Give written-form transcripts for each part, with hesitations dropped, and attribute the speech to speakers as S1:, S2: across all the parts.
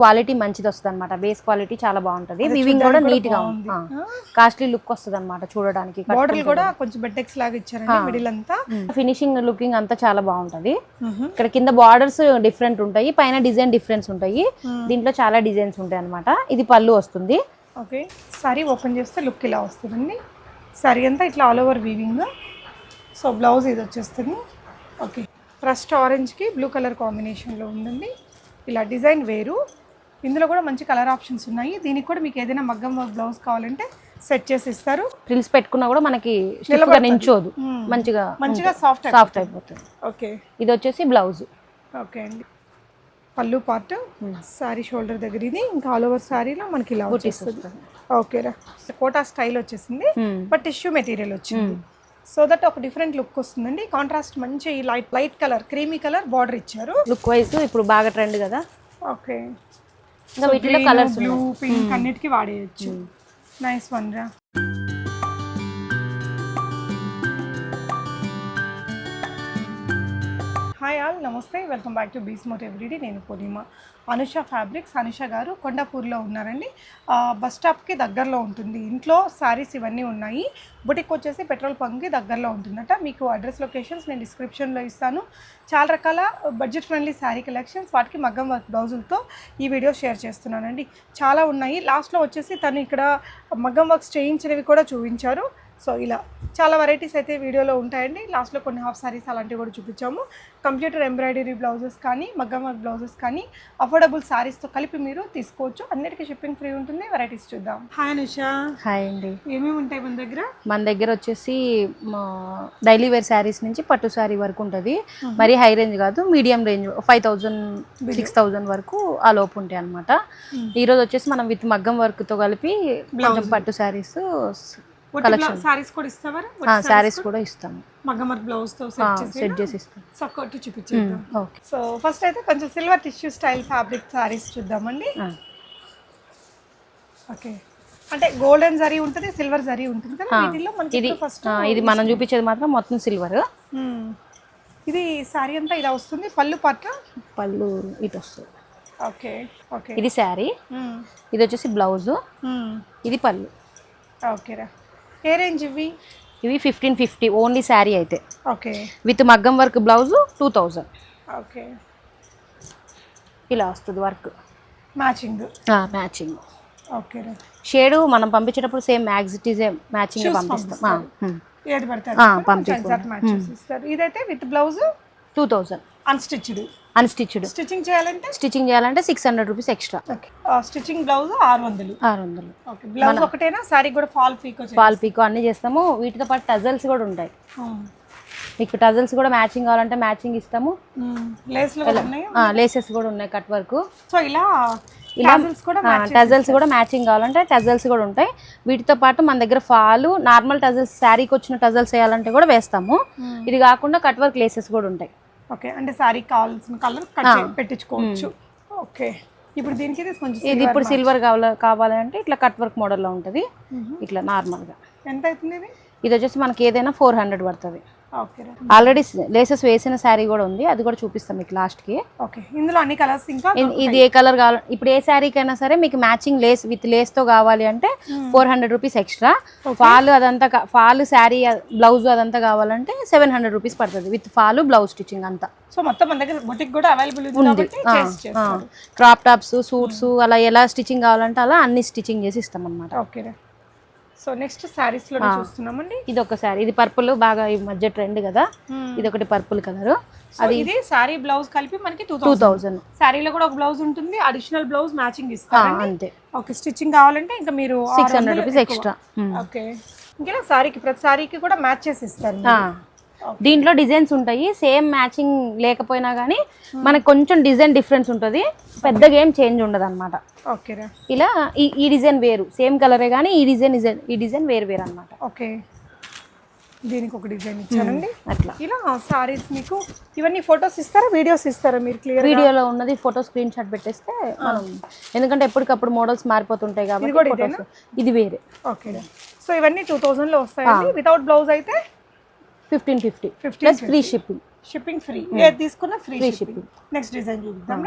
S1: Quality మంచిది వస్తుంది అనమాట, బేస్ క్వాలిటీ చాలా బాగుంటది. వీవింగ్ కూడా నీట్ గా కాస్ట్లీ లుక్ వస్తుంది అనమాట చూడడానికి.
S2: బోర్డర్ కూడా కొంచెం బెట్టెక్స్ లాగా ఇచ్చారండి మిడిల్ అంతా.
S1: ఫినిషింగ్ లుకింగ్ అంతా చాలా బాగుంటది. ఇక్కడ కింద బార్డర్స్ డిఫరెంట్ ఉంటాయి, పైన డిజైన్ డిఫరెన్స్ ఉంటాయి. దీంట్లో చాలా డిజైన్స్ ఉంటాయి అనమాట. ఇది పళ్ళు వస్తుంది.
S2: ఓకే, సారీ ఓపెన్ చేస్తే లుక్ ఇలా వస్తుందండి. సారీ అంతా ఇట్లా all over weaving. So blouse ఇది వచ్చేస్తుంది. ఓకే, ఫస్ట్ ఆరెంజ్కి బ్లూ కలర్ కాంబినేషన్లో ఉందండి. ఇలా డిజైన్ వేరు. ఇందులో కూడా మంచి కలర్ ఆప్షన్స్ ఉన్నాయి. దీనికి కూడా మీకు ఏదైనా మగ్గం బ్లౌజ్ కావాలంటే సెట్ చేసి ఇస్తారు.
S1: ఫ్రిల్స్ పెట్టుకున్నా కూడా మనకి నించోదు, మంచిగా సాఫ్ట్ అయిపోతుంది.
S2: ఓకే,
S1: ఇది వచ్చేసి బ్లౌజ్.
S2: ఓకే అండి, పళ్ళు పార్ట్ సారీ షోల్డర్ దగ్గర ఇది. ఇంకా ఆల్ ఓవర్ సారీలో మనకి ఇలా వచ్చేస్తుంది. ఓకేరా, కోటా స్టైల్ వచ్చేసింది, బట్ టిష్యూ మెటీరియల్ వచ్చింది. సో దట్ ఒక డిఫరెంట్ లుక్ వస్తుందండి. కాంట్రాస్ట్ మంచి light colour creamy colour border ఇచ్చారు.
S1: లుక్ వైజ్ ఇప్పుడు బాగా ట్రెండ్ కదా.
S2: ఓకే,
S1: ఇంకా వీటిలో కలర్స్
S2: బ్లూ పింక్ అన్నిటికీ వాడేయచ్చు. నైస్ వన్ రా. హాయ్ ఆల్, నమస్తే, వెల్కమ్ బ్యాక్ టు బీస్మోట్ ఎవ్రీడే. నేను పూర్ణిమ. అనుష ఫ్యాబ్రిక్స్, అనుష గారు కొండాపూర్లో ఉన్నారండి. బస్ స్టాప్కి దగ్గరలో ఉంటుంది. ఇంట్లో శారీస్ ఇవన్నీ ఉన్నాయి. బుటిక్ వచ్చేసి పెట్రోల్ పంప్కి దగ్గరలో ఉంటుందట. మీకు అడ్రస్ లొకేషన్స్ నేను డిస్క్రిప్షన్లో ఇస్తాను. చాలా రకాల బడ్జెట్ ఫ్రెండ్లీ శారీ కలెక్షన్స్, వాటికి మగ్గం వర్క్ బ్లౌజులతో ఈ వీడియో షేర్ చేస్తున్నానండి. చాలా ఉన్నాయి. లాస్ట్లో వచ్చేసి తను ఇక్కడ మగ్గం వర్క్స్ చేయించినవి కూడా చూపించారు. సో ఇలా చాలా వెరైటీస్ అయితే వీడియోలో ఉంటాయండి. లాస్ట్లో కొన్ని హాఫ్ సారీస్ అలాంటివి కూడా చూపించాము. కంప్యూటర్ ఎంబ్రాయిడరీ బ్లౌజెస్ కానీ, మగ్గం వర్క్ బ్లౌజెస్ కానీ అఫోర్డబుల్ సారీస్తో కలిపి మీరు తీసుకోవచ్చు. అన్నిటికీ షిప్పింగ్ ఫ్రీ ఉంటుంది. వెరైటీస్ చూద్దాం. హాయ్ అనుషా.
S1: హాయ్ అండి.
S2: ఏమేమి ఉంటాయి మన దగ్గర?
S1: మన దగ్గర వచ్చేసి డైలీ వేర్ శారీస్ నుంచి పట్టు శారీ వరకు ఉంటుంది. మరి హై రేంజ్ కాదు, మీడియం రేంజ్ 5000 6000 వరకు ఆ లోపు ఉంటాయి అనమాట. ఈరోజు వచ్చేసి మనం విత్ మగ్గం వర్క్తో కలిపి కొంచెం పట్టు శారీస్
S2: సారీస్ కూడా ఇస్తావా?
S1: సారీస్ కూడా ఇస్తాము.
S2: మగ్గం వర్క్ బ్లౌజ్ తో సెట్ చేసి ఇస్తాం. సో కొట్టి చూపించేద్దాం.
S1: ఓకే,
S2: సో ఫస్ట్ అయితే కొంచెం silver tissue style fabric saris చూద్దామండి. ఓకే, అంటే గోల్డెన్ జరీ ఉంటుంది, సిల్వర్ జరీ ఉంటుంది కదా. వీటిలో మనకి ఫస్ట్
S1: ఇది మనం చూపించేది మాత్రం మొత్తం సిల్వర్.
S2: ఇది సారీ అంతా ఇలా వస్తుంది. పళ్ళు
S1: పళ్ళు ఇటు వస్తుంది.
S2: ఓకే ఓకే,
S1: ఇది శారీ. ఇది వచ్చేసి బ్లౌజ్. ఇది పళ్ళు.
S2: ఓకేరా, ఏ రేంజ్ ఇవి?
S1: ఇవి 1550 ఓన్లీ శారీ అయితే.
S2: ఓకే,
S1: విత్ మగ్గం వర్క్ బ్లౌజ్ 2000.
S2: ఓకే,
S1: ఇలా వస్తుంది వర్క్
S2: మ్యాచింగ్. ఓకేరా,
S1: షేడ్ మనం పంపించేటప్పుడు సేమ్ మ్యాగ్జిటీజే మ్యాచింగ్ పంపిస్తాం.
S2: ఏది పంపిస్తారు. ఇదైతే విత్ బ్లౌజ్
S1: 2000. అన్స్టిచ్డ్
S2: స్టిచ్చింగ్
S1: చేయాలంటే 600 rupees extra.
S2: Stitching blouse 600. Okay, blouse ఒకటేనా? సారీ కూడా ఫాల్ పీకో
S1: అన్ని చేస్తాము. వీటితో పాటు టజల్స్ కూడా ఉంటాయి. మీకు టజల్స్ కూడా మ్యాచింగ్ కావాలంటే మ్యాచింగ్ ఇస్తాము. లేసెస్ కూడా ఉన్నాయి కట్ వర్క్.
S2: సో ఇలా
S1: టజల్స్ కూడా మ్యాచింగ్ కావాలంటే టజల్స్ కూడా ఉంటాయి. వీటితో పాటు మన దగ్గర ఫాలు నార్మల్ టజల్స్, శారీకి వచ్చిన టజల్స్ వేయాలంటే కూడా వేస్తాము. ఇది కాకుండా కట్ వర్క్ లేసెస్ కూడా ఉంటాయి.
S2: ఓకే, అంటే సారీ కావాల్సిన కలర్ పెట్టించుకోవచ్చు. ఓకే, ఇప్పుడు దీనికి
S1: ఇది ఇప్పుడు సిల్వర్ కావాలంటే ఇట్లా కట్ వర్క్ మోడల్లో ఉంటుంది. ఇట్లా నార్మల్గా
S2: ఎంత అవుతుంది?
S1: ఇది వచ్చేసి మనకి ఏదైనా 400 పడుతుంది.
S2: ఓకే,
S1: ఆల్రెడీ లేసెస్ వేసిన శారీ కూడా ఉంది, అది కూడా చూపిస్తాం మీకు లాస్ట్కి.
S2: ఓకే, ఇందులో అన్ని కలర్స్ ఇంకా
S1: ఇది ఏ కలర్ కావాలి, ఇప్పుడు ఏ శారీకైనా సరే మీకు మ్యాచింగ్ లేస్ విత్ లేస్తో కావాలి అంటే 400 rupees extra. Fall sari blouse అదంతా కావాలంటే 700 రూపీస్ పడుతుంది విత్ ఫాల్ బ్లౌజ్ స్టిచ్చింగ్ అంతా.
S2: సో మొత్తం మన దగ్గర బొటిక్ కూడా అవైలబుల్ ఉంది.
S1: క్రాప్ టాప్స్, సూట్స్ అలా ఎలా స్టిచ్చింగ్ కావాలంటే అలా అన్ని స్టిచ్చింగ్ చేసి ఇస్తాం అన్నమాట.
S2: ఓకే, సో నెక్స్ట్ సారీస్ లో చూస్తున్నామండి.
S1: ఇది ఒక సారీ, ఇది పర్పుల్ బాగా ఈ మధ్య ట్రెండ్ కదా. ఇది ఒకటి పర్పుల్ కలర్.
S2: అది ఇది సారీ బ్లౌజ్ కలిపి మనకి 2000. సారీలో కూడా ఒక బ్లౌజ్ ఉంటుంది, అడిషనల్ బ్లౌజ్ మ్యాచింగ్ ఇస్తారు
S1: అంతే.
S2: ఓకే, స్టిచ్చింగ్ కావాలంటే ఇంకా మీరు
S1: 600 రూపీస్ ఎక్స్ట్రా.
S2: ఓకే, ఇంకా సారీకి ప్రతి సారీకి కూడా మ్యాచ్ చేసి ఇస్తారు.
S1: దీంట్లో డిజైన్స్ ఉంటాయి. సేమ్ మ్యాచింగ్ లేకపోయినా కానీ మనకు కొంచెం డిజైన్ డిఫరెన్స్ ఉంటుంది, పెద్దగా ఏం చేంజ్ ఉండదు అనమాట.
S2: ఓకేరా,
S1: ఇలా ఈ డిజైన్ వేరు, సేమ్ కలరే కానీ ఈ డిజైన్ వేరు అనమాట.
S2: ఓకే, దీనికి ఒక డిజైన్ ఇచ్చారండి అట్లా. ఇలా సారీస్ మీకు ఇవన్నీ ఫొటోస్ ఇస్తారా, వీడియోస్ ఇస్తారా? మీరు క్లియర్
S1: వీడియోలో ఉన్నది ఫోటో స్క్రీన్ షాట్ పెట్టేస్తే మనం, ఎందుకంటే ఎప్పటికప్పుడు మోడల్స్ మారిపోతుంటాయి కాబట్టి. ఇది వేరే.
S2: ఓకే, సో ఇవన్నీ 2000లో వస్తాయండి. వితౌట్ బ్లౌజ్ అయితే
S1: 1550 plus free shipping.
S2: Shipping free, ఏది తీసుకున్నా ఫ్రీ షిప్పింగ్. నెక్స్ట్ డిజైన్ చూద్దాం.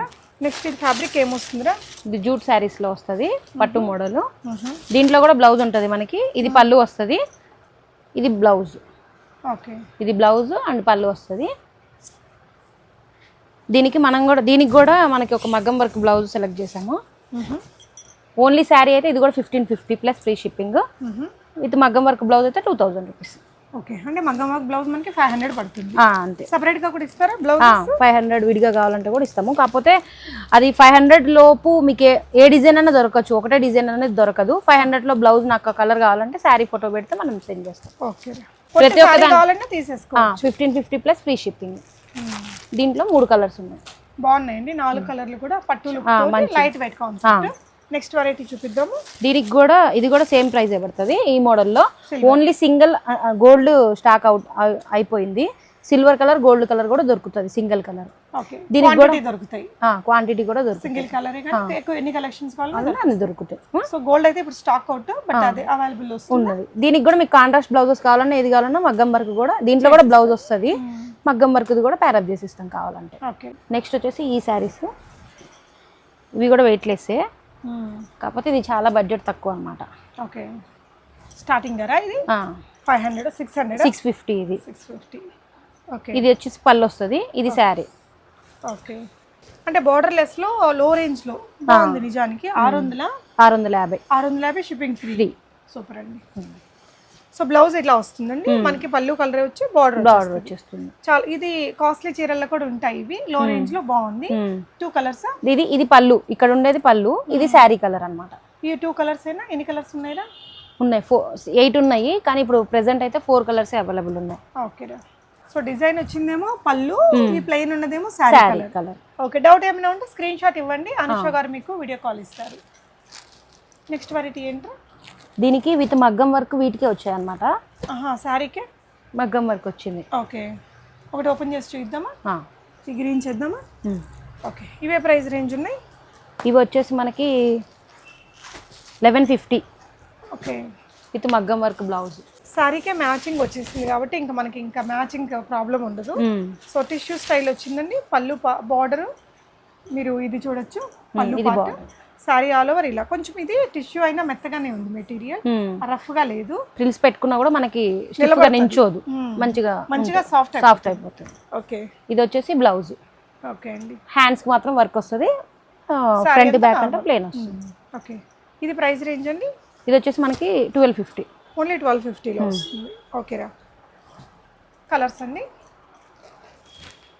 S2: నెక్స్ట్ ఇది ఫ్యాబ్రిక్ ఏమొస్తుందిరా?
S1: ఇది జూట్ శారీస్ లో వస్తుంది, పట్టు మోడల్. దీంట్లో కూడా బ్లౌజ్ ఉంటుంది మనకి. ఇది పళ్ళు వస్తుంది, ఇది బ్లౌజ్.
S2: ఓకే,
S1: ఇది బ్లౌజ్ అండ్ పళ్ళు వస్తుంది. దీనికి మనకి ఒక మగ్గం వర్క్ బ్లౌజ్ సెలెక్ట్ చేసాము. ఓన్లీ శారీ అయితే ఇది కూడా 1550 ప్లస్ ఫ్రీ షిప్పింగ్. విత్ మగ్గం వర్క్ బ్లౌజ్ అయితే 2000 రూపీస్.
S2: ఓకే, అంటే మగ్గం వర్క్ బ్లౌజ్ మనకి 500 పడుతుంది.
S1: అంతే.
S2: సపరేట్ గా కూడా ఇస్తారా బ్లౌజ్?
S1: 500 విడిగా కావాలంటే కూడా ఇస్తాము. కాకపోతే అది 500 లోపు మీకు ఏ డిజైన్ అయినా దొరకచ్చు, ఒకటే డిజైన్ అనేది దొరకదు. 500 లో బ్లౌజ్ నాకు కలర్ కావాలంటే శారీ ఫోటో పెడితే మనం సెండ్ చేస్తాం.
S2: ఓకే, ప్రతి ఒక్క కావాలంటే తీసేసుకోవచ్చు.
S1: 1550 ప్లస్ ఫ్రీ షిప్పింగ్. దీంట్లో 3 కలర్స్ ఉన్నాయి.
S2: బాగున్నాయండి 4 కలర్లు కూడా. పట్టు light weight concept. Next variety చూపిద్దాము.
S1: దీనికి కూడా ఇది కూడా సేమ్ ప్రైస్ పడుతుంది. ఈ మోడల్లో only single gold stock out అయిపోయింది. సిల్వర్ కలర్, గోల్డ్ కలర్ కూడా దొరుకుతుంది సింగిల్ కలర్.
S2: దీనికి కూడా దొరుకుతాయి,
S1: క్వాంటిటీ కూడా దొరుకుతుంది.
S2: సింగిల్ కలర్ ఎక్కువ ఎన్ని కలెక్షన్స్ కావాలో
S1: అన్ని దొరుకుతాయి.
S2: సో గోల్డ్ అయితే ఇప్పుడు స్టాక్ అవుట్, బట్ అదే అవైలబుల్
S1: ఉన్నది. దీనికి కూడా మీకు కాంట్రాస్ట్ బ్లౌజెస్ కావాలన్నా ఏది కావాలన్నా మగ్గం వర్క్ కూడా దీంట్లో కూడా బ్లౌజ్ వస్తుంది. మగ్గం వర్క్ కూడా ప్యారప్ చేసి ఇస్తాం కావాలంటే. నెక్స్ట్ వచ్చేసి ఈ శారీస్. ఇవి కూడా వెయిట్లెస్సే, కాకపోతే ఇది చాలా బడ్జెట్ తక్కువ అనమాట.
S2: ఓకే, స్టార్టింగ్ ధర ఇది 500, 600,
S1: 650. ఇది
S2: 650. ఓకే,
S1: ఇది వచ్చేసి పళ్ళు వస్తుంది, ఇది శారీ.
S2: ఓకే, అంటే బోర్డర్లెస్ లో లో రేంజ్ లో బాగుంది నిజానికి. 650 షిప్పింగ్ ఫ్రీ. సూపర్ అండి. సో బ్లౌజ్ ఇట్లా వస్తుందండి మనకి. పళ్ళు కలర్ వచ్చి బార్డర్
S1: వచ్చేస్తుంది.
S2: చాలా ఇది కాస్ట్లీ చీరల్లో కూడా ఉంటాయి. ఇవి లో రేంజ్ లో బాగుంది. 2 కలర్స్.
S1: ఇది పళ్ళు, ఇక్కడ ఉండేది పళ్ళు, ఇది శారీ కలర్ అన్నమాట.
S2: ఈ 2 కలర్స్ అయినా ఎన్ని కలర్స్ ఉన్నాయా?
S1: ఉన్నాయి 8 ఉన్నాయి, కానీ ఇప్పుడు ప్రెసెంట్ అయితే 4 కలర్స్ అవైలబుల్ ఉన్నాయి.
S2: ఓకే, సో డిజైన్ వచ్చిందేమో పళ్ళు, ఈ ప్లెయిన్ ఉన్నదేమో శారీ కలర్. ఓకే, డౌట్ ఏమైనా ఉంటే స్క్రీన్ షాట్ ఇవ్వండి, అనుష గారు మీకు వీడియో కాల్ ఇస్తారు. నెక్స్ట్ వెరైటీ ఏంటో?
S1: దీనికి విత్ మగ్గం వర్క్ వీటికే వచ్చాయి అనమాట.
S2: శారీకే
S1: మగ్గం వర్క్ వచ్చింది.
S2: ఓకే, ఒకటి ఓపెన్ చేసి చూద్దామా? ఈ గ్రీన్ చేద్దామా? ఓకే, ఇవే ప్రైస్ రేంజ్ ఉన్నాయి.
S1: ఇవి వచ్చేసి మనకి 1150.
S2: ఓకే,
S1: విత్ మగ్గం వర్క్ బ్లౌజ్.
S2: శారీకే మ్యాచింగ్ వచ్చేసింది కాబట్టి ఇంకా మనకి ఇంకా మ్యాచింగ్ ప్రాబ్లం ఉండదు. సో టిష్యూ స్టైల్ వచ్చిందండి. పళ్ళు బార్డర్ మీరు ఇది చూడొచ్చు. పళ్ళు పార్ట్ సారీ ఆల్ ఓవర్ ఇలా. కొంచెం ఇది టిష్యూ అయినా మెత్తగానే ఉంది మెటీరియల్, రఫ్ గా లేదు.
S1: ఫ్రిల్స్ పెట్టుకున్నా కూడా మనకి నించోదు, మంచిగా సాఫ్ట్ అయిపోతుంది.
S2: ఓకే,
S1: ఇది వచ్చేసి బ్లౌజ్.
S2: ఓకే అండి,
S1: హ్యాండ్స్ కి మాత్రం వర్క్ వస్తుంది, ఫ్రంట్ బ్యాక్ అంటే ప్లేన్ వస్తుంది.
S2: ఓకే, ఇది ప్రైస్ రేంజ్ అండి.
S1: ఇది వచ్చేసి మనకి 1250.
S2: ఓన్లీ 1250లో వస్తుంది. ఓకేరా, కలర్స్ అండి.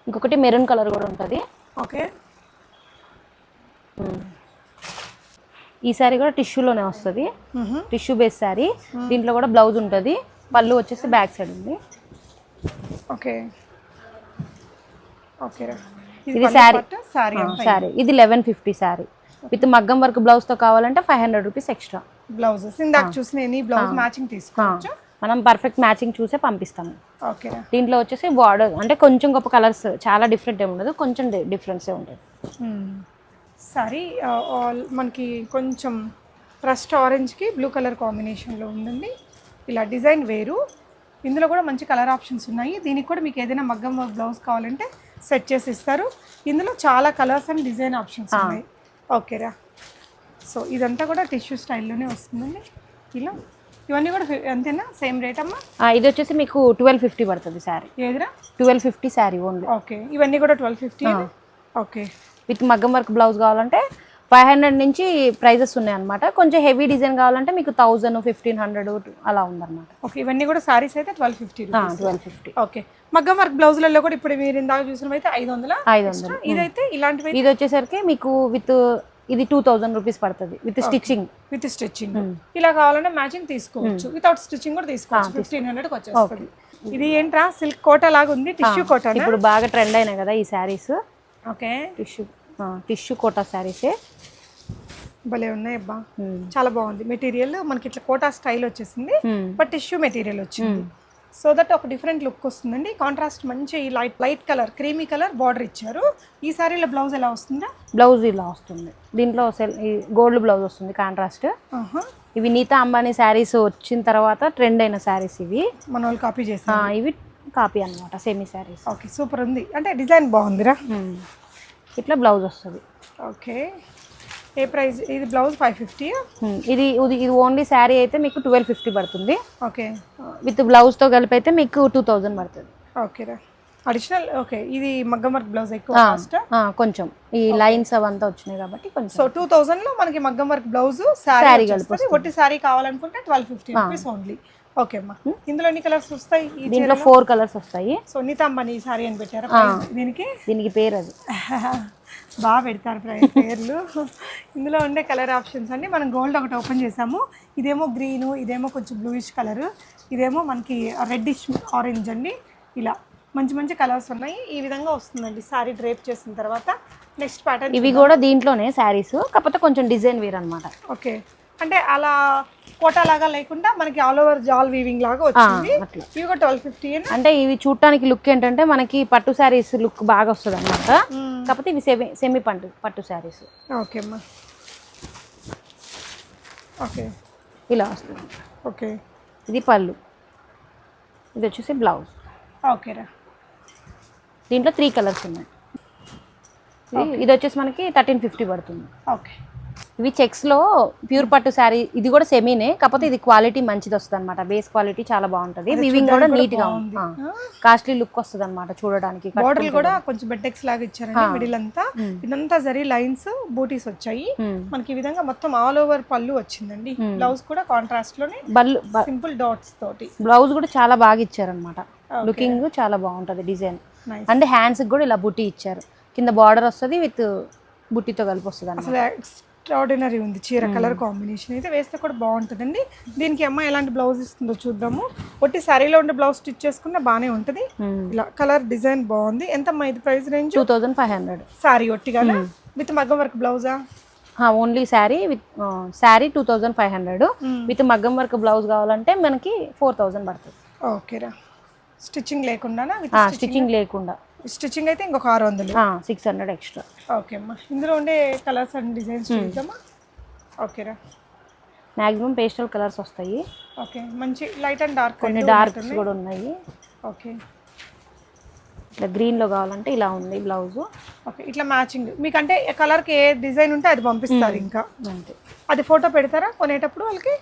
S1: ఇంకొకటి మెరూన్ కలర్ కూడా ఉంటుంది.
S2: ఓకే,
S1: ఈ శారీ కూడా టిష్యూలోనే వస్తుంది, టిష్యూ బేస్ శారీ. దీంట్లో కూడా బ్లౌజ్ ఉంటుంది, పళ్ళు వచ్చేసి బ్యాక్ సైడ్ ఉంది.
S2: ఓకే, ఓకేరా,
S1: ఇది శారీ. ఇది 1150 శారీ. విత్ మగ్గం వర్క్ బ్లౌజ్ తో కావాలంటే 500 రూపీస్ ఎక్స్ట్రా.
S2: బ్లౌజెస్ ఇందాక చూసిన ఎనీ బ్లౌజ్ మ్యాచింగ్ తీసుకోవచ్చు.
S1: మనం పర్ఫెక్ట్ మ్యాచింగ్ చూసే పంపిస్తాము.
S2: ఓకే,
S1: దీంట్లో వచ్చేసి బార్డర్ అంటే కొంచెం గొప్ప కలర్స్, చాలా డిఫరెంట్ ఏమి ఉండదు, కొంచెం డిఫరెన్సే ఉంటుంది.
S2: సారీ మనకి కొంచెం రస్ట్ ఆరెంజ్కి బ్లూ కలర్ కాంబినేషన్లో ఉందండి. ఇలా డిజైన్ వేరు. ఇందులో కూడా మంచి కలర్ ఆప్షన్స్ ఉన్నాయి. దీనికి కూడా మీకు ఏదైనా మగ్గం వర్క్ బ్లౌజ్ కావాలంటే సెట్ చేసి ఇస్తారు. ఇందులో చాలా కలర్స్ అండ్ డిజైన్ ఆప్షన్స్ ఉన్నాయి. ఓకేరా, సో ఇదంతా కూడా టిష్యూ స్టైల్లోనే వస్తుందండి. ఇలా ఇవన్నీ కూడా అంతేనా? సేమ్ రేట్ అమ్మా?
S1: ఇది వచ్చేసి మీకు 1250 పడుతుంది శారీ.
S2: ఏదిరా?
S1: 1250 శారీ ఓన్లీ.
S2: ఓకే, ఇవన్నీ కూడా 1250. ఓకే,
S1: విత్ మగ్గం వర్క్ బ్లౌజ్ కావాలంటే 500 నుంచి ప్రైజెస్ ఉన్నాయి అనమాట. కొంచెం హెవీ డిజైన్ కావాలంటే మీకు 1000, 1500 అలా ఉందన్నమాట.
S2: ఓకే, ఇవన్నీ కూడా సారీస్ అయితే 1250.
S1: 1250.
S2: ఓకే, మగ్గం వర్క్ బ్లౌజులలో కూడా ఇప్పుడు మీరు ఇందాక చూసినవైతే 500. ఇదైతే ఇలాంటివి
S1: ఇది వచ్చేసరికి మీకు విత్ ఇది 2000 రూపీస్ పడుతుంది విత్ స్టిచ్చింగ్.
S2: ఇలా కావాలంటే మ్యాచింగ్ తీసుకోవచ్చు, వితౌట్ స్టిచ్చింగ్ కూడా తీసుకోవచ్చు. 1500కి వచ్చేస్తుంది. ఇది ఏంట్రా? సిల్క్ కోట లాగా ఉంది, టిష్యూ కోట.
S1: ఇప్పుడు బాగా ట్రెండ్ అయినాయి కదా ఈ శారీస్.
S2: ఓకే,
S1: టిష్యూ కోటా శారీసే
S2: భలే ఉన్నాయి అబ్బా, చాలా బాగుంది మెటీరియల్. మనకి ఇట్లా కోటా స్టైల్ వచ్చేసింది, బట్ టిష్యూ మెటీరియల్ వచ్చింది. సో దట్ ఒక డిఫరెంట్ లుక్ వస్తుందండి. కాంట్రాస్ట్ మంచి light colour, creamy colour border ఇచ్చారు. ఈ సారీలో బ్లౌజ్ ఎలా వస్తుందా?
S1: బ్లౌజ్ ఇలా వస్తుంది. దీంట్లో గోల్డ్ బ్లౌజ్ వస్తుంది కాంట్రాస్ట్. ఇవి నీతా అంబానీ శారీస్ వచ్చిన తర్వాత ట్రెండ్ అయిన శారీస్ ఇవి.
S2: మన వాళ్ళు కాపీ చేస్తారు.
S1: ఇవి కాపీ అనమాట సెమీ శారీస్.
S2: ఓకే సూపర్ ఉంది, అంటే డిజైన్ బాగుందిరా.
S1: ఇట్లా బ్లౌజ్ వస్తుంది.
S2: ఓకే ఏ ప్రైస్ ఇది? బ్లౌజ్ 550.
S1: ఇది ఇది ఓన్లీ శారీ అయితే మీకు 1250 పడుతుంది.
S2: ఓకే
S1: విత్ బ్లౌజ్తో కలిపి అయితే మీకు 2000 పడుతుంది.
S2: ఓకేరా అడిషనల్. ఓకే ఇది మగ్గం వర్క్ బ్లౌజ్ ఎక్కువ కాస్ట్
S1: కొంచెం ఈ లైన్స్ అవంతా వచ్చినాయి కాబట్టి కొంచెం.
S2: సో 2000 లో మనకి మగ్గం వర్క్ బ్లౌజ్ శారీ కలిపి ఒట్టి శారీ కావాలనుకుంటే 1250 రూపీస్ ఓన్లీ. ఓకే అమ్మా ఇందులో ఎన్ని కలర్స్ వస్తాయి?
S1: దీంట్లో 4 కలర్స్ వస్తాయి.
S2: సో నీతాంబని శారీ అని పెట్టారా దీనికి
S1: పేరు అది
S2: బాగా పెడతారు పేర్లు. ఇందులో ఉండే కలర్ ఆప్షన్స్ అండి, మనం గోల్డ్ ఒకటి ఓపెన్ చేసాము. ఇదేమో గ్రీను, ఇదేమో కొంచెం బ్లూయిష్ కలర్, ఇదేమో మనకి రెడ్డిష్ ఆరెంజ్ అండి. ఇలా మంచి మంచి కలర్స్ ఉన్నాయి. ఈ విధంగా వస్తుందండి సారీ డ్రేప్ చేసిన తర్వాత. నెక్స్ట్ ప్యాటర్న్
S1: ఇవి కూడా దీంట్లోనే శారీస్, కాకపోతే కొంచెం డిజైన్ వేర్ అనమాట.
S2: ఓకే అంటే అలా కోటా లాగా లేకుండా మనకి ఆల్ ఓవర్ జాల్ వీవింగ్ లాగా వచ్చింది. ఇవి కూడా 1250.
S1: అంటే ఇవి చూడటానికి లుక్ ఏంటంటే మనకి పట్టు శారీస్ లుక్ బాగా వస్తుంది అనమాట. కాకపోతే ఇవి సెమీ పట్టు శారీస్.
S2: ఓకే అమ్మా ఓకే
S1: ఇలా వస్తుంది.
S2: ఓకే
S1: ఇది పళ్ళు, ఇది వచ్చేసి బ్లౌజ్.
S2: ఓకేరా
S1: దీంట్లో 3 కలర్స్ ఉన్నాయి. ఇది వచ్చేసి మనకి 1350 పడుతుంది.
S2: ఓకే
S1: ఇవి చెక్స్లో ప్యూర్ పట్టు శారీ, ఇది కూడా సెమీనే, కాకపోతే ఇది క్వాలిటీ మంచిది వస్తుంది అనమాట. బేస్ క్వాలిటీ చాలా బాగుంటుంది. వివింగ్ కూడా నీట్గా ఉంది, కాస్ట్లీ లుక్ వస్తుంది అనమాట చూడడానికి.
S2: బోర్డర్ కూడా కొంచెం బెట్టెక్స్ లాగా ఇచ్చారండి మిడిల్ అంతా. ఇదంతా జరీ లైన్స్ బూటీస్ వచ్చాయి మనకి. ఈ విధంగా మొత్తం ఆల్ ఓవర్ పళ్ళు వచ్చిందండి. బ్లౌజ్ కూడా కాంట్రాస్ట్ లోనే సింపుల్ డాట్స్ తోటి.
S1: బ్లౌజ్ కూడా చాలా బాగా ఇచ్చారనమాట. లుకింగ్ చాలా బాగుంటది డిజైన్. అంటే హ్యాండ్స్ కూడా ఇలా బుట్టి ఇచ్చారు. కింద బార్డర్ వస్తుంది విత్ బుట్టితో కలిపి వస్తుంది అన్నమాట.
S2: ఎక్స్ట్రాడినరీ ఉంది చీర కలర్ కాంబినేషన్ అయితే. వేస్తే కూడా బాగుంటుందండి. దీనికి అమ్మ ఎలాంటి బ్లౌజ్ ఇస్తుందో చూద్దాము. ఒట్టి శారీలో ఉండే బ్లౌజ్ స్టిచ్ చేసుకున్నా బాగానే ఉంటుంది. ఇలా కలర్ డిజైన్ బాగుంది. ఎంతమ్మా ఇది ప్రైస్ రేంజ్?
S1: 2500.
S2: శారీ ఒట్టిగా విత్ మగ్గం వర్క్ బ్లౌజా?
S1: Only sari with sari 2500. With మగ్గం వర్క్ బ్లౌజ్ కావాలంటే మనకి 4000 పడుతుంది.
S2: ఓకేరా స్టిచ్చింగ్ లేకుండా?
S1: స్టిచ్చింగ్ లేకుండా.
S2: స్టిచ్చింగ్ అయితే ఇంకొక 600.
S1: 600 ఎక్స్ట్రా.
S2: ఓకే అమ్మా ఇందులో ఉండే కలర్స్ అండ్ డిజైన్స్ చూద్దామా? ఓకేరా
S1: మ్యాక్సిమం పేస్టల్ కలర్స్ వస్తాయి.
S2: ఓకే మంచి లైట్ అండ్ డార్క్,
S1: కొన్ని డార్క్స్ కూడా ఉన్నాయి.
S2: ఓకే
S1: ఇట్లా గ్రీన్లో కావాలంటే ఇలా ఉంది బ్లౌజ్.
S2: ఓకే ఇట్లా మ్యాచింగ్ మీకు అంటే కలర్కి ఏ డిజైన్ ఉంటే అది పంపిస్తారు. ఇంకా అంతే, అది ఫోటో పెడతారా కొనేటప్పుడు వాళ్ళకి?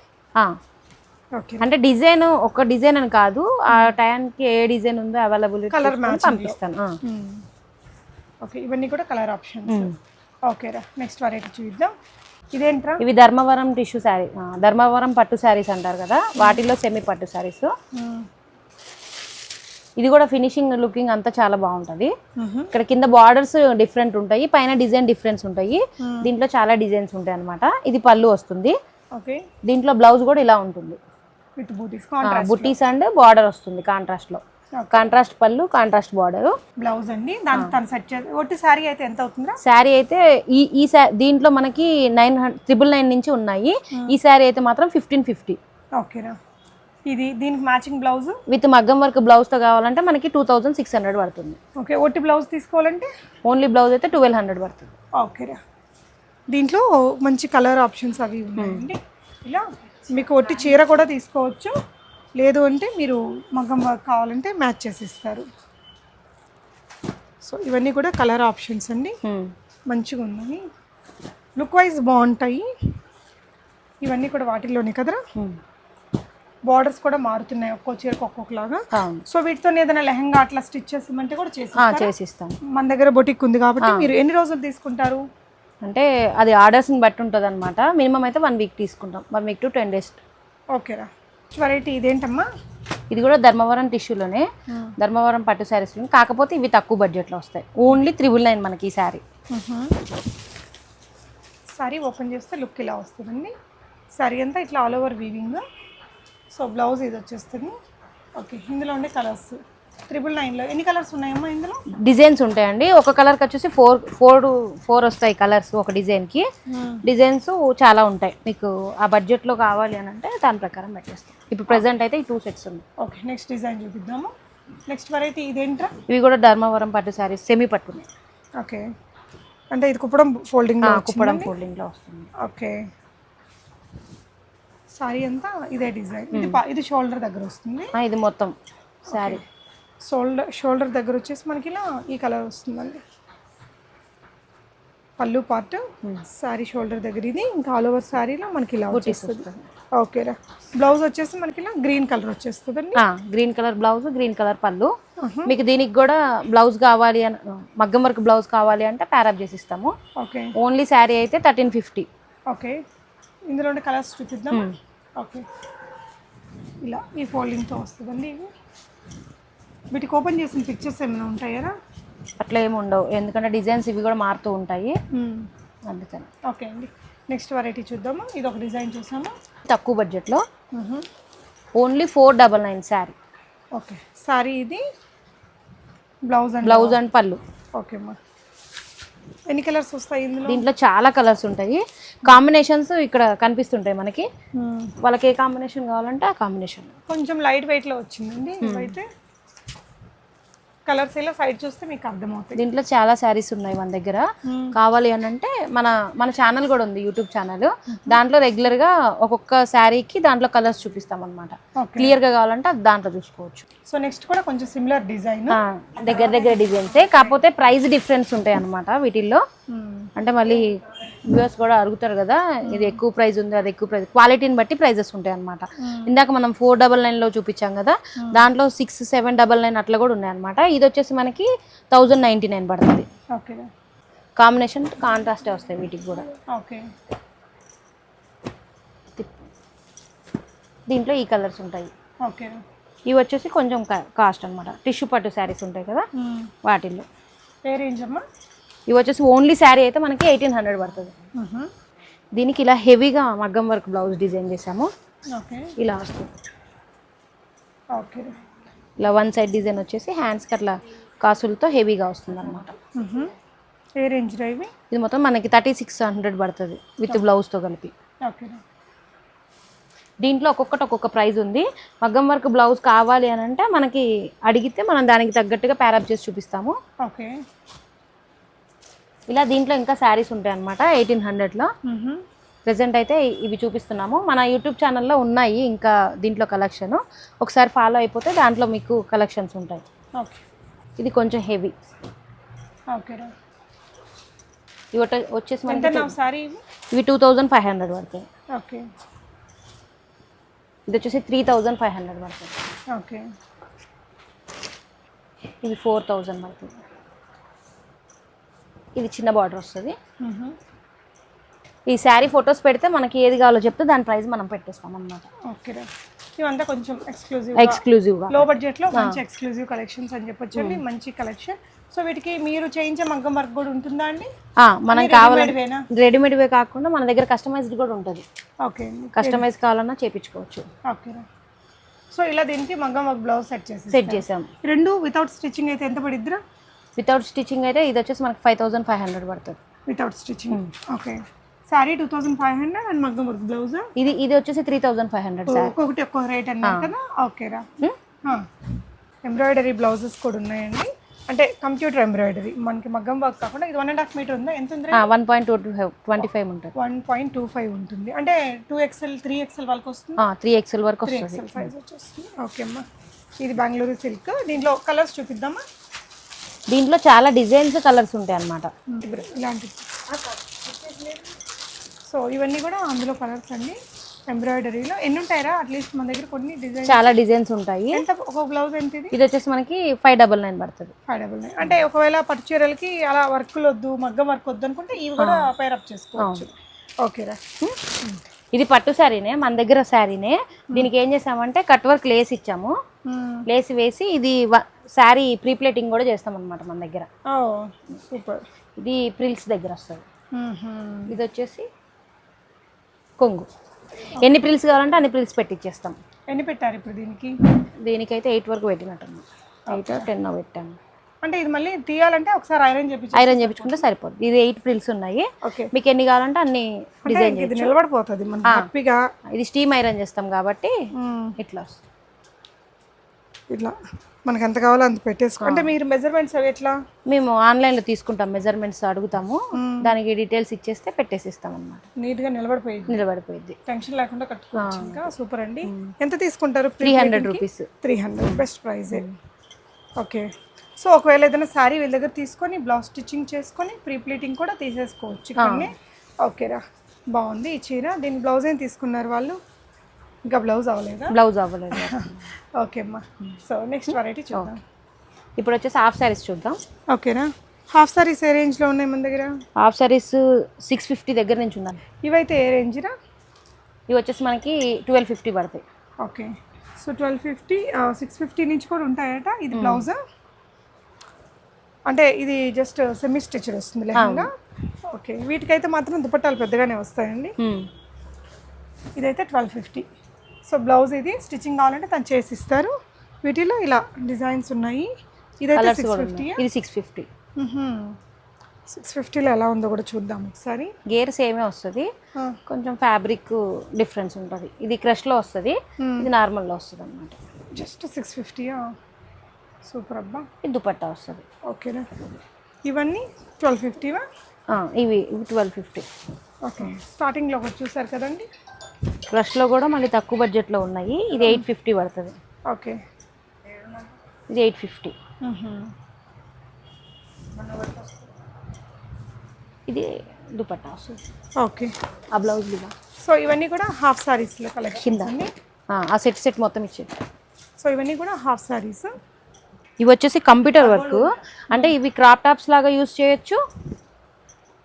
S2: ఓకే
S1: అంటే డిజైన్ ఒక డిజైన్ అని కాదు, ఆ టైంకి ఏ డిజైన్ ఉందో అవైలబుల్
S2: కలర్ మ్యాచ్
S1: పంపిస్తాను.
S2: ఓకే ఇవన్నీ కూడా కలర్ ఆప్షన్స్. ఓకేరా నెక్స్ట్ వెరైటీ చూద్దాం. ఇదేంట్రా?
S1: ఇవి ధర్మవరం టిష్యూ శారీ, ధర్మవరం పట్టు శారీస్ అంటారు కదా, వాటిలో సెమీ పట్టు శారీస్. ఇది కూడా ఫినిషింగ్ లుకింగ్ అంతా చాలా బాగుంటుంది. ఇక్కడ కింద బార్డర్స్ డిఫరెంట్ ఉంటాయి, పైన డిజైన్ డిఫరెన్స్ ఉంటాయి. దీంట్లో చాలా డిజైన్స్ ఉంటాయి అనమాట. ఇది పళ్ళు వస్తుంది.
S2: ఓకే
S1: దీంట్లో బ్లౌజ్ కూడా ఇలా ఉంటుంది
S2: విత్
S1: బుటీస్ అండ్ బార్డర్ వస్తుంది కాంట్రాస్ట్ లో. కాంట్రాస్ట్ పళ్ళు, కాంట్రాస్ట్ బార్డర్.
S2: బ్లౌజ్ అండి దాన్ని తను సెట్ చేసి. ఒట్టి శారీ అయితే ఎంత అవుతుందా?
S1: శారీ అయితే ఈ దీంట్లో మనకి 999 నుంచి ఉన్నాయి. ఈ శారీ అయితే మాత్రం 1550.
S2: ఓకేనా ఇది దీనికి మ్యాచింగ్ బ్లౌజ్
S1: విత్ మగ్గం వర్క్ బ్లౌజ్ తో కావాలంటే మనకి 2600 పడుతుంది.
S2: ఓకే ఒట్టి బ్లౌజ్ తీసుకోవాలంటే?
S1: ఓన్లీ బ్లౌజ్ అయితే 1200 పడుతుంది.
S2: ఓకేరా దీంట్లో మంచి కలర్ ఆప్షన్స్ అవి ఉన్నాయండి. ఇలా మీకు ఒట్టి చీర కూడా తీసుకోవచ్చు, లేదు అంటే మీరు మగ్గం వర్క్ కావాలంటే మ్యాచ్ చేసి ఇస్తారు. సో ఇవన్నీ కూడా కలర్ ఆప్షన్స్ అండి, మంచిగా ఉన్నాయి, లుక్ వైజ్ బాగుంటాయి. ఇవన్నీ కూడా వాటిల్లోనే కదరా. బార్డర్స్ కూడా మారుతున్నాయి ఒక్కో చీరకు ఒక్కొక్కలాగా. సో వీటితో ఏదైనా లెహంగా అట్లా స్టిచ్ చేసామంటే కూడా
S1: చేసిస్తాం.
S2: మన దగ్గర బొటిక్ ఉంది కాబట్టి మీరు ఎన్ని రోజులు తీసుకుంటారు?
S1: అంటే అది ఆర్డర్స్ని బట్టి ఉంటుంది అనమాట. మినిమం అయితే 1 వీక్ తీసుకుంటాం, 1 వీక్ టు 10 డేస్.
S2: ఓకేరా వెరైటీ ఇదేంటమ్మా?
S1: ఇది కూడా ధర్మవరం టిష్యూలోనే, ధర్మవరం పట్టు శారీస్లో, కాకపోతే ఇవి తక్కువ బడ్జెట్లో వస్తాయి. ఓన్లీ 999 మనకి ఈ శారీ.
S2: శారీ ఓపెన్ చేస్తే లుక్ ఇలా వస్తుందండి. శారీ అంతా ఇట్లా all over weaving. So blouse ఇది వచ్చేస్తుంది. ఓకే ఇందులో ఉండే కలర్స్ 999లో ఎన్ని కలర్స్ ఉన్నాయమ్మా? ఇందులో
S1: డిజైన్స్ ఉంటాయండి. ఒక కలర్కి వచ్చేసి 4 వస్తాయి కలర్స్ ఒక డిజైన్కి. డిజైన్స్ చాలా ఉంటాయి. మీకు ఆ బడ్జెట్లో కావాలి అని అంటే దాని ప్రకారం పెట్టేస్తాం. ఇప్పుడు ప్రెసెంట్ అయితే ఈ 2 సెట్స్ ఉన్నాయి.
S2: ఓకే నెక్స్ట్ డిజైన్ చూపిద్దాము. నెక్స్ట్ వెరైటీ ఇదేంట్రా?
S1: ఇవి కూడా ధర్మవరం పట్టు శారీస్, సెమీ పట్టున్నాయి.
S2: ఓకే అంటే ఇది కుప్పడం ఫోల్డింగ్లో
S1: వస్తుంది.
S2: ఓకే సారీ అంతా ఇదే డిజైన్. ఇది షోల్డర్ దగ్గర వస్తుంది.
S1: ఇది మొత్తం శారీ.
S2: షోల్డర్ దగ్గర వచ్చేసి మనకి ఇలా ఈ కలర్ వస్తుందండి. పళ్ళు పార్ట్ శారీ షోల్డర్ దగ్గర ఇది, ఇంకా ఆల్ ఓవర్ శారీలో మనకి ఇలా వచ్చేస్తుంది. ఓకేరా. బ్లౌజ్ వచ్చేసి మనకి ఇలా గ్రీన్ కలర్ వచ్చేస్తుందండి.
S1: Green colour blouse, green colour పళ్ళు. మీకు దీనికి కూడా బ్లౌజ్ కావాలి అని, మగ్గం వర్క్ బ్లౌజ్ కావాలి అంటే ప్యారప్ చేసి ఇస్తాము.
S2: ఓకే.
S1: ఓన్లీ శారీ అయితే 1350.
S2: ఓకే. ఇందులో ఉండే కలర్స్ చూపిద్దాం. ఓకే. ఇలా ఈ ఫోల్డింగ్తో వస్తుందండి. ఇవి వీటికి ఓపెన్ చేసిన పిక్చర్స్ ఏమైనా ఉంటాయా?
S1: అట్లా ఏమి ఉండవు, ఎందుకంటే డిజైన్స్ ఇవి కూడా మారుతూ ఉంటాయి అందుకని.
S2: ఓకే అండి. నెక్స్ట్ వెరైటీ చూద్దాము. ఇది ఒక డిజైన్ చూసాము
S1: తక్కువ బడ్జెట్లో, ఓన్లీ 499 శారీ.
S2: ఓకే. శారీ ఇది బ్లౌజ్
S1: అండ్ పళ్ళు.
S2: ఓకే అమ్మా. ఎన్ని కలర్స్ వస్తాయి ఇందులో?
S1: దీంట్లో చాలా కలర్స్ ఉంటాయి, కాంబినేషన్స్ ఇక్కడ కనిపిస్తుంటాయి మనకి. వాళ్ళకి ఏ కాంబినేషన్ కావాలంటే ఆ కాంబినేషన్.
S2: కొంచెం లైట్ వెయిట్లో వచ్చిందండి ఇవైతే. కలర్స్ ఇలా సైడ్ చూస్తే మీకు అర్థమవుతుంది.
S1: దీంట్లో చాలా శారీస్ ఉన్నాయి మన దగ్గర. కావాలి అని అంటే మన ఛానల్ కూడా ఉంది, యూట్యూబ్ ఛానల్. దాంట్లో రెగ్యులర్ గా ఒక్కొక్క శారీకి దాంట్లో కలర్స్ చూపిస్తాం అనమాట. క్లియర్ గా కావాలంటే అది దాంట్లో చూసుకోవచ్చు.
S2: సో నెక్స్ట్ కూడా కొంచెం సిమిలర్ డిజైన్,
S1: దగ్గర డిజైన్సే, కాకపోతే ప్రైస్ డిఫరెన్స్ ఉంటాయి అనమాట వీటిల్లో. అంటే మళ్ళీ వ్యూవర్స్ కూడా అడుగుతారు కదా, ఇది ఎక్కువ ప్రైస్ ఉంది, అది ఎక్కువ ప్రైస్, క్వాలిటీని బట్టి ప్రైజెస్ ఉంటాయి అనమాట. ఇందాక మనం 499లో చూపించాం కదా, దాంట్లో 6799 అట్లా కూడా ఉన్నాయి అనమాట. ఇది వచ్చేసి మనకి 1099 పడుతుంది.
S2: ఓకే.
S1: కాంబినేషన్ కాంట్రాస్టే వస్తాయి వీటికి కూడా.
S2: ఓకే.
S1: దీంట్లో ఈ కలర్స్ ఉంటాయి.
S2: ఓకే.
S1: ఇవి వచ్చేసి కొంచెం కాస్ట్ అనమాట. టిష్యూ పట్టు శారీస్ ఉంటాయి కదా వాటిల్లో.
S2: ఏ రేంజ్ అమ్మా?
S1: ఇవి వచ్చేసి ఓన్లీ శారీ అయితే మనకి 1800 పడుతుంది. దీనికి ఇలా హెవీగా మగ్గం వర్క్ బ్లౌజ్ డిజైన్ చేసాము.
S2: ఓకే.
S1: ఇలా వస్తుంది.
S2: ఓకే.
S1: ఇలా వన్ సైడ్ డిజైన్ వచ్చేసి హ్యాండ్స్కి అట్లా కాసులతో హెవీగా వస్తుంది అనమాట.
S2: ఏ రేంజ్ ఇవి?
S1: ఇది మొత్తం మనకి 3600 పడుతుంది విత్ బ్లౌజ్తో కలిపి.
S2: ఓకే.
S1: దీంట్లో ఒక్కొక్క ప్రైస్ ఉంది. మగ్గం వర్క్ బ్లౌజ్ కావాలి అని అంటే మనకి అడిగితే మనం దానికి తగ్గట్టుగా ప్యారప్ చేసి చూపిస్తాము.
S2: ఓకే.
S1: ఇలా దీంట్లో ఇంకా శారీస్ ఉంటాయి అనమాట 1800లో. ప్రెసెంట్ అయితే ఇవి చూపిస్తున్నాము. మన యూట్యూబ్ ఛానల్లో ఉన్నాయి ఇంకా దీంట్లో కలెక్షన్. ఒకసారి ఫాలో అయిపోతే దాంట్లో మీకు కలెక్షన్స్ ఉంటాయి.
S2: ఓకే.
S1: ఇది కొంచెం హెవీ.
S2: ఓకే.
S1: ఇవి వచ్చేసి ఇవి 2500 పడుతుంది.
S2: ఓకే.
S1: ఇది వచ్చేసి 3500 పడుతుంది.
S2: ఓకే.
S1: ఇది 4000 పడుతుంది. ఇది చిన్న బార్డర్ వస్తుంది. ఈ శారీ ఫొటోస్ పెడితే మనకి ఏది కావాలో చెప్తే దాని ప్రైస్ మనం పెట్టేస్తాం అన్నమాట.
S2: ఓకే. ఇవంతా కొంచెం ఎక్స్క్లూజివ్గా లో బడ్జెట్లో మంచి ఎక్స్క్లూజివ్ కలెక్షన్స్ అని చెప్పొచ్చు అండి. మంచి కలెక్షన్. సో వీటికి మీరు చేయించే మగ్గం వర్క్ కూడా ఉంటుందా అండి?
S1: మనం కావాలి రెడీమేడ్వే కాకుండా మన దగ్గర కస్టమైజ్డ్ కూడా ఉంటుంది.
S2: ఓకే.
S1: కస్టమైజ్ కావాలన్నా చేయించుకోవచ్చు.
S2: ఓకే. సో ఇలా దీనికి మగ్గం వర్క్ బ్లౌజ్ సెట్
S1: చేసాం.
S2: రెండు వితౌట్ స్టిచ్చింగ్ అయితే ఎంత పడిద్దిరా?
S1: వితౌట్ స్టిచ్చింగ్ అయితే ఇది వచ్చేసి మనకి 5500 పడుతుంది
S2: without stitching. Okay. Sorry 2500 and మగ్గం వర్క్ బ్లౌజ్
S1: ఇది వచ్చేసి 3500.
S2: ఒక్కొక్కటి ఒక్కొక్క రేట్ అన్నారు కదా. ఓకేరా. ఎంబ్రాయిడరీ బ్లౌజెస్ కూడా ఉన్నాయండి, అంటే కంప్యూటర్ ఎంబ్రాయిడరీ. మనకి మగ్గం వర్క్ కాకుండా ఇది 1.5 మీటర్ ఉందా? ఎంత ఉంది?
S1: 1.25 ఉంటుంది.
S2: 1.25 ఉంటుంది. అంటే 2XL 3XL వాళ్ళకి వస్తుంది.
S1: 3XL వరకు వస్తుంది.
S2: 3XL సైజ్ వచ్చేస్తుంది. ఓకే అమ్మా. ఇది బెంగళూరు సిల్క్. దీంట్లో కలర్స్ చూపిద్దామా?
S1: దీంట్లో చాలా డిజైన్స్ కలర్స్ ఉంటాయి అన్నమాట.
S2: ఇలాంటి. సో ఇవన్నీ కూడా అందులో కలర్స్ అండి. ఎంబ్రాయిడరీలో ఎన్ని ఉంటాయరా? అట్లీస్ట్ మన దగ్గర కొన్ని డిజైన్స్,
S1: చాలా డిజైన్స్ ఉంటాయి.
S2: ఎంత ఒక బ్లౌజ్ ఎంత? ఇది
S1: వచ్చేసి మనకి 599 పడుతుంది.
S2: 599. అంటే ఒకవేళ పట్టు చీరలకి అలా వర్క్లు వద్దు, మగ్గం వర్క్ వద్దు అనుకుంటే ఇవి కూడా పేరప్ చేసుకోవచ్చు. ఓకేరా.
S1: ఇది పట్టు శారీనే, మన దగ్గర శారీనే. దీనికి ఏం చేసామంటే కట్ వర్క్ లేస్ ఇచ్చాము. లేస్ వేసి ఇది శారీ ప్రీ ప్లేటింగ్ కూడా చేస్తాం అనమాట మన దగ్గర.
S2: సూపర్.
S1: ఇది ప్రిల్స్ దగ్గర వస్తుంది. ఇది వచ్చేసి కొంగు. ఎన్ని ప్రిల్స్ కావాలంటే అన్ని ప్రిల్స్ పెట్టిచ్చేస్తాం.
S2: ఎన్ని పెట్టారు ఇప్పుడు దీనికి?
S1: దీనికైతే 8 వరకు పెట్టినట్టున్నాం. 8 10 పెట్టాము.
S2: అంటే ఇది మళ్ళీ తీయాలంటే ఒకసారి ఐరన్
S1: చేయించుకుంటే సరిపోతుంది. ఇది 8 ప్రిల్స్ ఉన్నాయి. మీకు ఎన్ని కావాలంటే అన్ని డిజైన్
S2: నిలబడిపోతుంది హ్యాపీగా.
S1: ఇది స్టీమ్ ఐరన్ చేస్తాం కాబట్టి ఇట్లా వస్తుంది.
S2: ఇట్లా మనకి ఎంత కావాలో అంత పెట్టేసుకో. అంటే మీరు మెజర్మెంట్స్ అవి ఎట్లా?
S1: మేము ఆన్లైన్లో తీసుకుంటాం, మెజర్మెంట్స్ అడుగుతాము, దానికి డీటెయిల్స్ ఇచ్చేస్తే పెట్టేసిస్తాం అన్నమాట.
S2: నీట్గా నిలబడిపోయింది, టెన్షన్ లేకుండా కట్టుకోవచ్చు. ఇంకా సూపర్ అండి. ఎంత తీసుకుంటారు?
S1: 300 rupees.
S2: 300 best price. Okay. So ఒకవేళ ఏదైనా శారీ వీళ్ళ దగ్గర తీసుకొని బ్లౌజ్ స్టిచ్చింగ్ చేసుకొని ప్రీ ప్లీటింగ్ కూడా తీసేసుకోవచ్చు ఇక్కడనే. ఓకేరా, బాగుంది ఈ చీర. దీని బ్లౌజ్ ఏం తీసుకున్నారు వాళ్ళు? ఇంకా బ్లౌజ్ అవ్వలేదా?
S1: బ్లౌజ్ అవ్వలేదు.
S2: ఓకే అమ్మా. సో నెక్స్ట్ వెరైటీ చూద్దాం.
S1: ఇప్పుడు వచ్చేసి హాఫ్ శారీస్ చూద్దాం.
S2: ఓకేనా. హాఫ్ శారీస్ ఏ రేంజ్లో ఉన్నాయి మన దగ్గర?
S1: హాఫ్ శారీస్ 650 దగ్గర నుంచి ఉందండి.
S2: ఇవైతే ఏ రేంజ్రా?
S1: ఇవి వచ్చేసి మనకి 1250 పడతాయి.
S2: ఓకే. సో 1250, 650 నుంచి కూడా ఉంటాయట. ఇది బ్లౌజా? అంటే ఇది జస్ట్ సెమీ స్టిచ్డ్ వస్తుంది లెహంగా. ఓకే. వీటికైతే మాత్రం దుపట్టాలు పెద్దగానే వస్తాయండి. ఇదైతే 1250. సో బ్లౌజ్ ఇది స్టిచ్చింగ్ కావాలంటే తను చేసి ఇస్తారు. వీటిలో ఇలా డిజైన్స్ ఉన్నాయి. ఇదైతే 650.
S1: ఇది 650.
S2: 650లో ఎలా ఉందో కూడా చూద్దాం ఒకసారి.
S1: గేర్ సేమే వస్తుంది, కొంచెం ఫ్యాబ్రిక్ డిఫరెన్స్ ఉంటుంది. ఇది క్రష్లో వస్తుంది, ఇది నార్మల్లో వస్తుంది అనమాట.
S2: జస్ట్ 650. సూపర్ అబ్బా.
S1: ఇది దుపట్టా వస్తుంది.
S2: ఓకేనా. ఇవన్నీ 1250వా?
S1: ఇవి 1250.
S2: ఓకే. స్టార్టింగ్లో ఒకటి చూసారు కదండి,
S1: క్రష్లో కూడా మళ్ళీ తక్కువ బడ్జెట్లో ఉన్నాయి. ఇది 850 పడుతుంది.
S2: ఓకే.
S1: ఇది 850. ఇది దుపట్టా వస్తుంది.
S2: ఓకే.
S1: ఆ బ్లౌజ్ ఇదా.
S2: సో ఇవన్నీ కూడా హాఫ్ సారీస్లో కలెక్షన్
S1: కింద ఆ సెట్ మొత్తం ఇచ్చేది.
S2: సో ఇవన్నీ కూడా హాఫ్ సారీస్.
S1: ఇవి వచ్చేసి కంప్యూటర్ వర్క్, అంటే ఇవి క్రాప్ టాప్స్ లాగా యూజ్ చేయొచ్చు,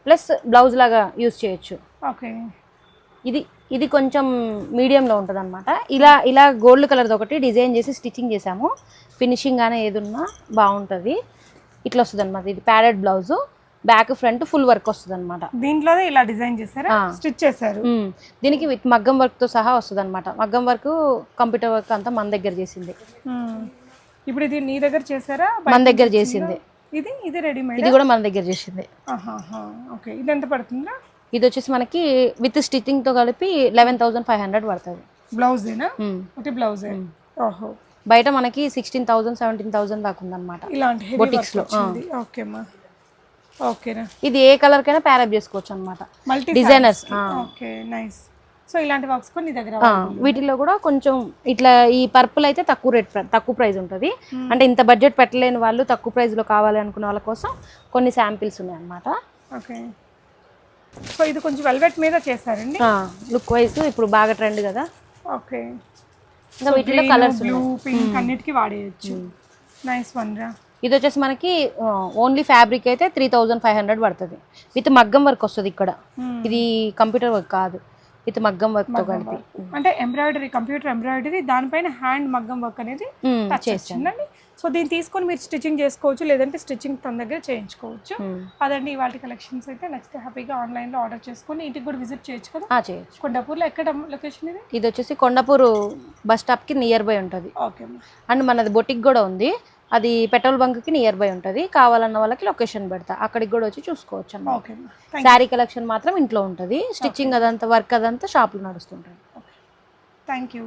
S1: ప్లస్ బ్లౌజ్ లాగా యూజ్ చేయొచ్చు.
S2: ఓకే.
S1: ఇది కొంచెం మీడియంలో ఉంటుంది అనమాట. ఇలా గోల్డ్ కలర్ది ఒకటి డిజైన్ చేసి స్టిచ్చింగ్ చేసాము. ఫినిషింగ్ కానీ ఏదున్నా బాగుంటుంది. ఇట్లా వస్తుంది అనమాట. ఇది padded blouse, back front full work వస్తుంది అనమాట.
S2: దీంట్లోనే ఇలా డిజైన్ చేశారా? స్టిచ్ చేశారు.
S1: దీనికి విత్ మగ్గం వర్క్ తో సహా వస్తుంది అనమాట. మగ్గం వర్క్, కంప్యూటర్ వర్క్ అంతా మన దగ్గర చేసింది.
S2: ఇప్పుడు ఇది నీ దగ్గర చేశారా?
S1: మన దగ్గర చేసింది.
S2: ఇది రెడీమేడ్.
S1: ఇది కూడా మన దగ్గర చేసింది.
S2: ఓకే. ఇది ఎంత పడుతుందా?
S1: ఇది వచ్చేసి మనకి విత్ స్టిచ్చింగ్ తో కలిపి 11,500 పడుతుంది.
S2: బ్లౌజేనా? ఒకటి బ్లౌజే. ఓహో.
S1: బయట మనకి 16,000 17,000 దాకా ఉందన్నమాట
S2: ఇలాంటి
S1: బొటిక్స్ లో.
S2: ఓకే అమ్మా. ఓకేనా.
S1: ఇది ఏ కలర్ కైనా ప్యారప్ చేసుకోవచ్చు అనమాట.
S2: Multi
S1: designers.
S2: Okay, nice. So ఇలాంటి వర్క్స్ కూడా నీ దగ్గర?
S1: వీటిలో కూడా కొంచెం ఇట్లా ఈ పర్పుల్ అయితే తక్కువ ప్రైస్ ఉంటుంది. అంటే ఇంత బడ్జెట్ పెట్టలేని వాళ్ళు, తక్కువ ప్రైస్లో కావాలి అనుకున్న వాళ్ళ కోసం కొన్ని శాంపిల్స్ ఉన్నాయి అన్నమాట.
S2: ఓకే. సో ఇది కొంచెం వెల్వెట్ మీద చేశారండి.
S1: లుక్ వైజ్ ఇప్పుడు బాగా ట్రెండ్ కదా.
S2: ఓకే.
S1: ఇంకా వీటిలో కలర్స్
S2: బ్లూ, పింక్ అన్నిటికీ వాడేయచ్చు. నైస్ వన్ రా.
S1: ఇది వచ్చేసి మనకి ఓన్లీ ఫ్యాబ్రిక్ అయితే 3,500 పడుతుంది. విత్ మగ్గం వర్క్ వస్తుంది ఇక్కడ. ఇది కంప్యూటర్ వర్క్ కాదు, విత్ మగ్గం వర్క్ తో కలిపి.
S2: అంటే ఎంబ్రాయిడరీ, కంప్యూటర్ ఎంబ్రాయిడరీ, దానిపైన హ్యాండ్ మగ్గం వర్క్ అనేది చేసిందండి. సో దీన్ని తీసుకొని మీరు స్టిచ్చింగ్ చేసుకోవచ్చు, లేదంటే స్టిచ్చింగ్ తన దగ్గర చేయించుకోవచ్చు. అదండి ఇవాళ కలెక్షన్స్. అయితే నెక్స్ట్ హ్యాపీగా ఆన్లైన్లో ఆర్డర్ చేసుకొని ఇంటికి కూడా విజిట్ చేయొచ్చు కదా?
S1: చేయొచ్చు.
S2: కొండాపూర్లో ఎక్కడ లొకేషన్ ఇది?
S1: ఇది వచ్చేసి కొండాపూర్ బస్ స్టాప్కి నియర్ బై ఉంటుంది.
S2: ఓకే.
S1: అండ్ మనది బొటిక్ కూడా ఉంది, అది పెట్రోల్ బంక్కి నియర్ బై ఉంటుంది. కావాలన్న వాళ్ళకి లొకేషన్ పెడతా, అక్కడికి కూడా వచ్చి చూసుకోవచ్చు అన్నమాట.
S2: ఓకే.
S1: శారీ కలెక్షన్ మాత్రం ఇంట్లో ఉంటుంది, స్టిచ్చింగ్ అదంతా వర్క్ అదంతా షాప్లో నడుస్తుంటుంది.
S2: Thank you.